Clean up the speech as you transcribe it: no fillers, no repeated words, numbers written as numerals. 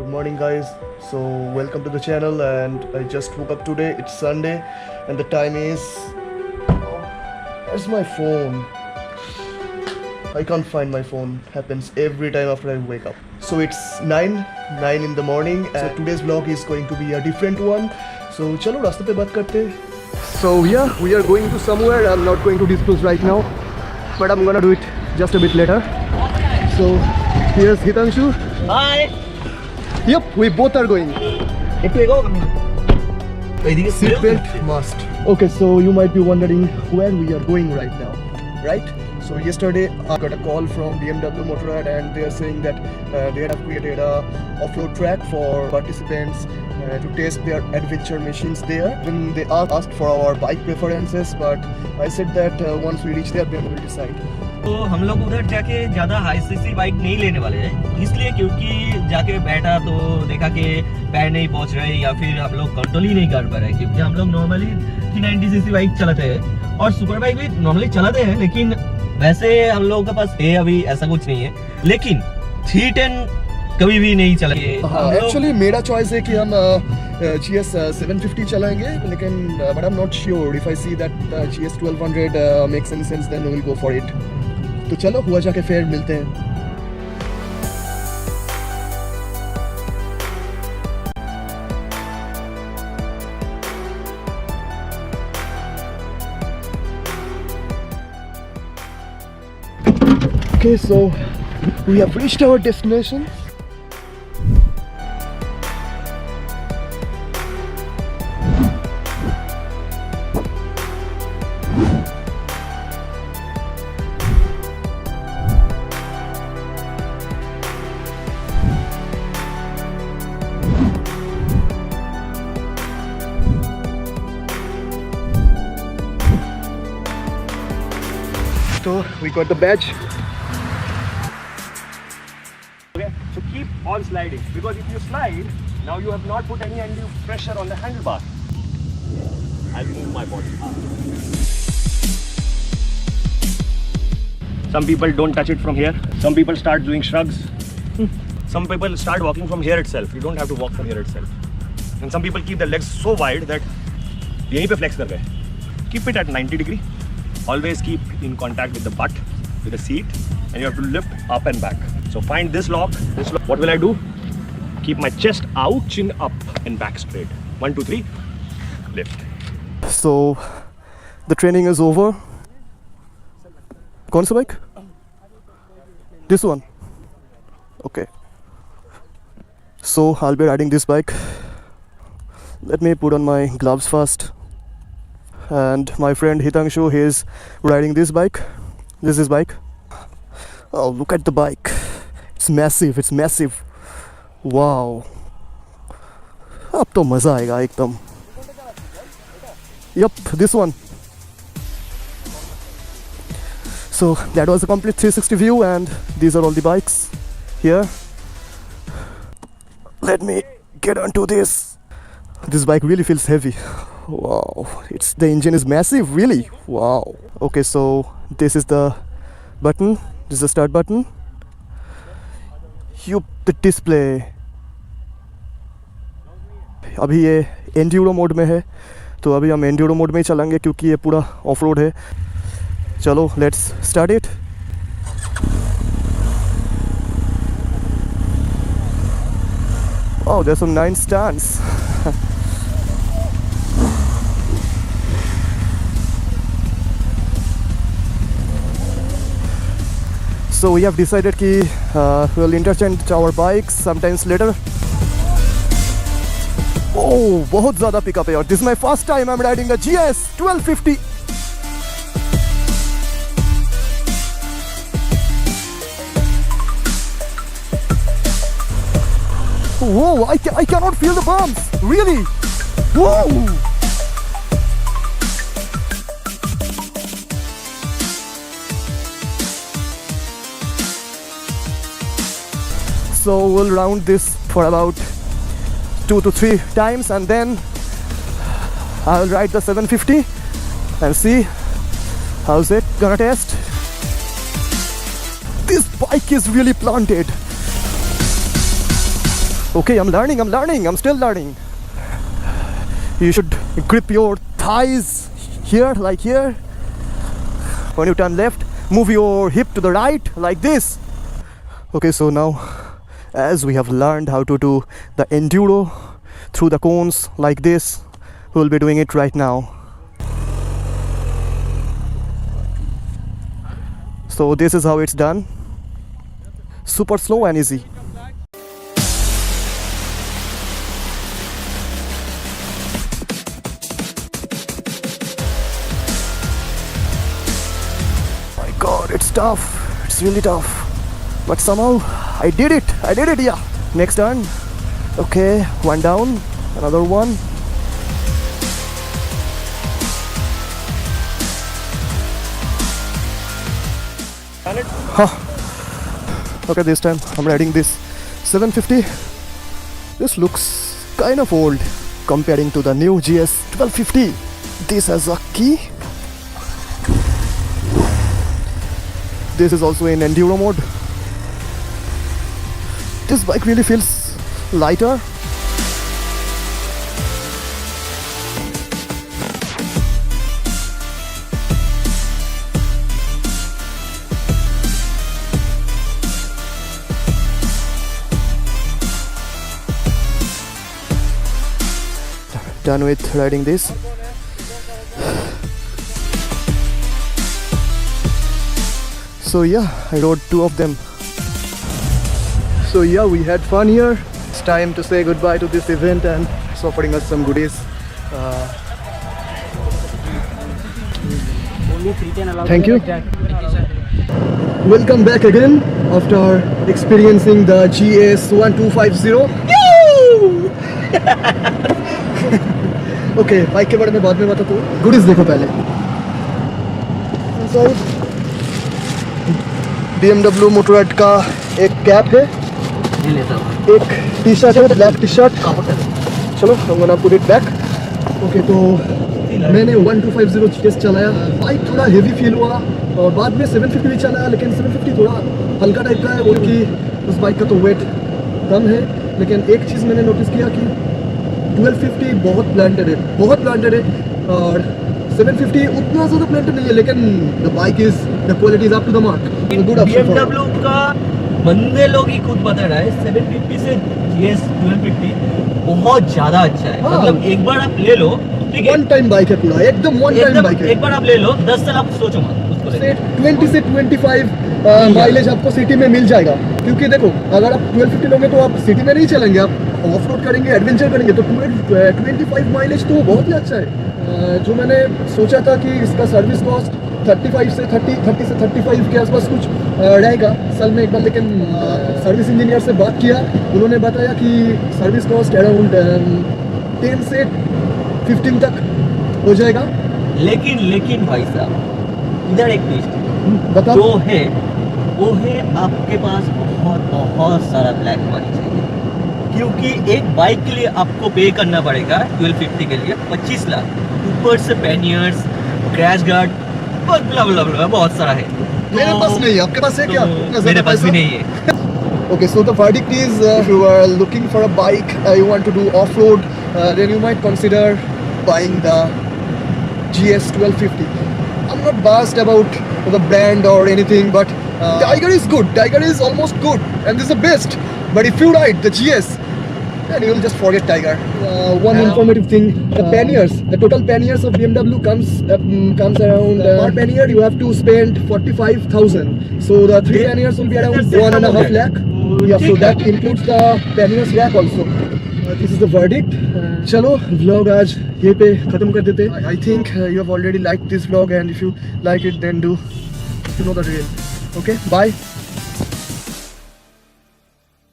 Good morning guys. So welcome to the channel, and I just woke up today. It's Sunday and the time is where's my phone? I can't find my phone. Happens every time after I wake up. So it's 9 in the morning, and today's vlog is going to be a different one. So chalo rasta pe baat karte. So yeah, we are going to somewhere. I'm not going to disclose right now, but I'm gonna do it just a bit later. So here's Hitanshu. Hi. Yep, we both are going. Seatbelt must. Okay, so you might be wondering where we are going right now, right? So yesterday I got a call from BMW Motorrad, and they are saying that they have created a off-road track for participants to test their adventure machines there. Then they asked for our bike preferences, but I said that once we reach there, then we will decide. तो हम लोग उधर जाके ज़्यादा high CC bike नहीं लेने वाले हैं, इसलिए क्योंकि जाके बैठा तो देखा कि पैर नहीं पहुंच रहे या फिर हम लोग कंट्रोल ही नहीं कर पा रहे, क्योंकि हम लोग नॉर्मली 390 सीसी बाइक चलाते हैं और सुपर बाइक भी नॉर्मली चलाते हैं, लेकिन वैसे हम लोगों के पास है अभी ऐसा कुछ नहीं है। लेकिन 310 कभी भी नहीं चलाएंगे। एक्चुअली मेरा चॉइस है कि हम GS 750 चलाएंगे, लेकिन but I'm not sure if I see that GS 1200 makes any sense, then we will go for it. तो चलो हुआ जाके फिर मिलते हैं। Okay, so we have reached our destination. So we got the badge. Okay, so keep on sliding, because if you slide, now you have not put any undue pressure on the handlebar. I'll move my body up. Some people don't touch it from here. Some people start doing shrugs. Some people start walking from here itself. You don't have to walk from here itself. And some people keep their legs so wide that yahi pe flex kar gaye. Keep it at 90 degree. Always keep in contact with the butt, with the seat, and you have to lift up and back. So find this lock, this lock. What will I do? Keep my chest out, chin up, and back straight. 1, 2, 3, lift. So the training is over. कौन सा bike? This one. Okay. So I'll be riding this bike. Let me put on my gloves first. And my friend Hitanshu, he is riding this bike. This is his bike. Oh, look at the bike. It's massive. It's massive. Wow. अब तो मजा आएगा एकदम. Yup, this one. So that was a complete 360 view, and these are all the bikes here. Let me get onto this. This bike really feels heavy. Wow, the engine is massive, really. Wow. Okay, so this is the button. This is the start button. The display. अभी ये Enduro mode में है, तो अभी हम Enduro mode में ही चलाएंगे क्योंकि ये पूरा ऑफ रोड है. चलो, let's start it. Oh, there's some nice stands. So we have decided कि we'll interchange our bikes sometimes later. Oh, बहुत ज़्यादा पिकअप है, और this is my first time I'm riding a GS 1250. Whoa, I cannot feel the bumps, really. Whoa. So we'll round this for about 2 to 3 times, and then I'll ride the 750 and see how's it gonna test. This bike is really planted. Okay, I'm learning, I'm still learning. You should grip your thighs here, like here. When you turn left, move your hip to the right, like this. Okay, so now, as we have learned how to do the enduro through the cones like this, we will be doing it right now. So this is how it's done. Super slow and easy. My God, it's tough. It's really tough. But somehow I did it. Yeah. Next turn. Okay, one down. Another one. Okay, this time I'm riding this 750. This looks kind of old comparing to the new GS 1250. This has a key. This is also in enduro mode. This bike really feels lighter. Done with riding this. So yeah, I rode two of them. So yeah, we had fun here. It's time to say goodbye to this event and it's offering us some goodies. Thank you. Welcome back again after experiencing the GS 1250. Okay bike के बारे में बाद में बताता हूँ. Goodies देखो पहले. BMW Motorrad का एक कैप है, एक टी शर्ट है, ब्लैक टी शर्ट. चलो I'm gonna put it back. Okay, तो मैंने 1250 GS चलाया. बाइक थोड़ा हेवी फील हुआ और बाद में 750 भी चलाया, लेकिन 750 थोड़ा हल्का टाइप का है क्योंकि उस बाइक का तो वेट कम है. लेकिन एक चीज़ मैंने नोटिस किया कि 1250 बहुत प्लांटेड है और 750 उतना ज़्यादा प्लांटेड नहीं है, लेकिन the bike is the quality is up to the mark. Good option. BMW का बंदे लोग ही खुद बता रहा है 750 से GS 1250 बहुत ज़्यादा अच्छा है. मतलब एक बार आप ले लो, ठीक है, वन टाइम बाइक है पूरा, एकदम वन टाइम बाइक है. एक बार आप ले लो, 10 साल आप सोचो मत उसको लेके. 20 से 25 माइलेज आपको सिटी में मिल जाएगा. क्योंकि देखो, अगर आप 1250 लोगे तो आप सिटी में नहीं चलेंगे, आप ऑफ रोड करेंगे, एडवेंचर करेंगे, तो 25 माइलेज तो बहुत ही अच्छा है. जो मैंने सोचा था कि इसका सर्विस कॉस्ट 30 से 35 के आसपास कुछ रहेगा साल में एक बार, लेकिन सर्विस इंजीनियर से बात किया, उन्होंने बताया कि सर्विस कॉस्ट अराउंड 10 से 15 तक हो जाएगा. लेकिन भाई साहब, इधर एक ट्विस्ट जो है वो है आपके पास बहुत सारा ब्लैक मनी चाहिए, क्योंकि एक बाइक के लिए आपको पे करना पड़ेगा 1250 के लिए 25 लाख, ऊपर से पैनियर्स, क्रैश गार्ड, बहुत सारा है. मेरे पास नहीं है, आपके पास है क्या? मेरे पास भी नहीं है. Okay, so the verdict is if you are looking for a bike, you want to do off-road, then you might consider buying the GS 1250. I'm not biased about the brand or anything, but Tiger is good. Tiger is almost good, and this is the best. But if you ride the GS, then you will just forget Tiger. One informative thing: the panniers, the total panniers of BMW comes around per pannier you have to spend 45,000. So the 3 panniers will be around 1.5 lakh. Yeah, so that includes the panniers rack also. This is the verdict. चलो vlog आज ये पे खत्म कर देते. I think you have already liked this vlog, and if you like it, then do, you know the drill. Okay, bye.